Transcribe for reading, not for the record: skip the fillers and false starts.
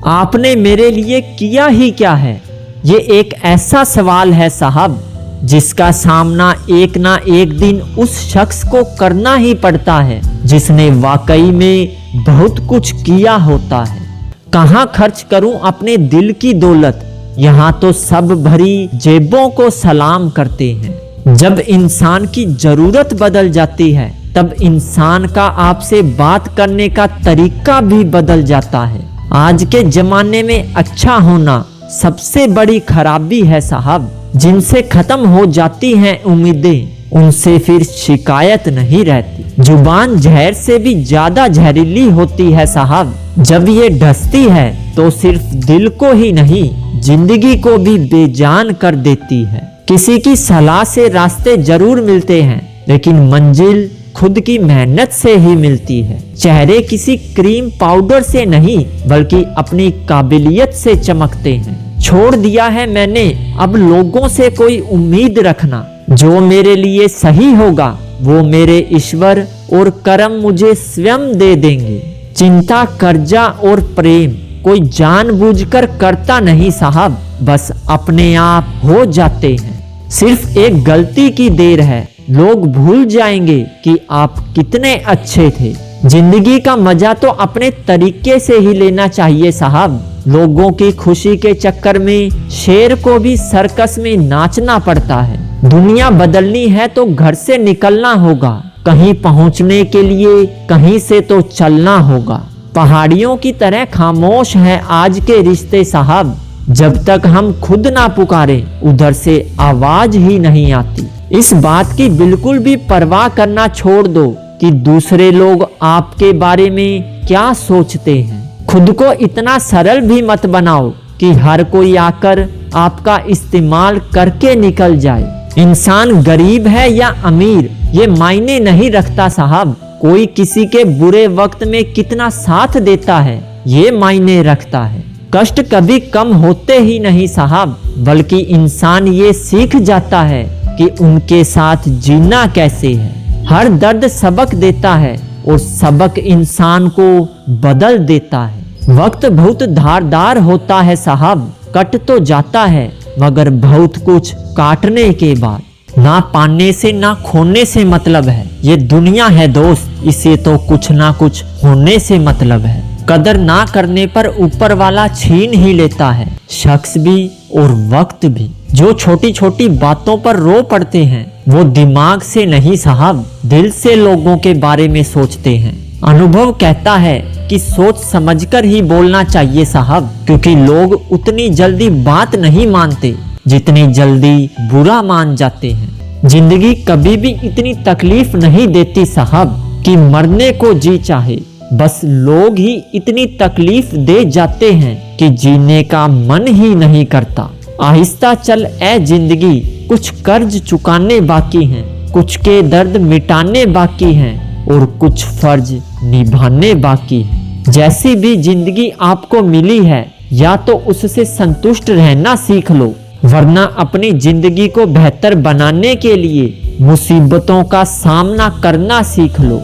आपने मेरे लिए किया ही क्या है? ये एक ऐसा सवाल है साहब जिसका सामना एक ना एक दिन उस शख्स को करना ही पड़ता है जिसने वाकई में बहुत कुछ किया होता है। कहाँ खर्च करूं अपने दिल की दौलत, यहाँ तो सब भरी जेबों को सलाम करते हैं। जब इंसान की जरूरत बदल जाती है तब इंसान का आपसे बात करने का तरीका भी बदल जाता है। आज के जमाने में अच्छा होना सबसे बड़ी खराबी है साहब। जिनसे खत्म हो जाती हैं उम्मीदें, उनसे फिर शिकायत नहीं रहती। जुबान जहर से भी ज्यादा जहरीली होती है साहब। जब ये ढसती है तो सिर्फ दिल को ही नहीं, जिंदगी को भी बेजान कर देती है। किसी की सलाह से रास्ते जरूर मिलते हैं, लेकिन मंजिल खुद की मेहनत से ही मिलती है। चेहरे किसी क्रीम पाउडर से नहीं, बल्कि अपनी काबिलियत से चमकते हैं। छोड़ दिया है मैंने अब लोगों से कोई उम्मीद रखना। जो मेरे लिए सही होगा वो मेरे ईश्वर और कर्म मुझे स्वयं दे देंगे। चिंता, कर्जा और प्रेम कोई जानबूझकर करता नहीं साहब, बस अपने आप हो जाते हैं। सिर्फ एक गलती की देर है, लोग भूल जाएंगे कि आप कितने अच्छे थे। जिंदगी का मजा तो अपने तरीके से ही लेना चाहिए साहब। लोगों की खुशी के चक्कर में शेर को भी सर्कस में नाचना पड़ता है। दुनिया बदलनी है तो घर से निकलना होगा। कहीं पहुंचने के लिए कहीं से तो चलना होगा। पहाड़ियों की तरह खामोश है आज के रिश्ते साहब। जब तक हम खुद ना पुकारे उधर से आवाज ही नहीं आती। इस बात की बिल्कुल भी परवाह करना छोड़ दो कि दूसरे लोग आपके बारे में क्या सोचते हैं। खुद को इतना सरल भी मत बनाओ कि हर कोई आकर आपका इस्तेमाल करके निकल जाए। इंसान गरीब है या अमीर ये मायने नहीं रखता साहब। कोई किसी के बुरे वक्त में कितना साथ देता है ये मायने रखता है। कष्ट कभी कम होते ही नहीं साहब, बल्कि इंसान ये सीख जाता है कि उनके साथ जीना कैसे है। हर दर्द सबक देता है और सबक इंसान को बदल देता है। वक्त बहुत धारदार होता है साहब, कट तो जाता है मगर बहुत कुछ काटने के बाद। ना पाने से ना खोने से मतलब है, ये दुनिया है दोस्त, इसे तो कुछ ना कुछ होने से मतलब है। कदर ना करने पर ऊपर वाला छीन ही लेता है, शख्स भी और वक्त भी। जो छोटी छोटी बातों पर रो पड़ते हैं वो दिमाग से नहीं साहब, दिल से लोगों के बारे में सोचते हैं। अनुभव कहता है कि सोच समझकर ही बोलना चाहिए साहब, क्योंकि लोग उतनी जल्दी बात नहीं मानते जितनी जल्दी बुरा मान जाते हैं। जिंदगी कभी भी इतनी तकलीफ नहीं देती साहब कि मरने को जी चाहे, बस लोग ही इतनी तकलीफ दे जाते हैं कि जीने का मन ही नहीं करता। आहिस्ता चल ए जिंदगी, कुछ कर्ज चुकाने बाकी हैं, कुछ के दर्द मिटाने बाकी हैं और कुछ फर्ज निभाने बाकी है। जैसी भी जिंदगी आपको मिली है या तो उससे संतुष्ट रहना सीख लो, वरना अपनी जिंदगी को बेहतर बनाने के लिए मुसीबतों का सामना करना सीख लो।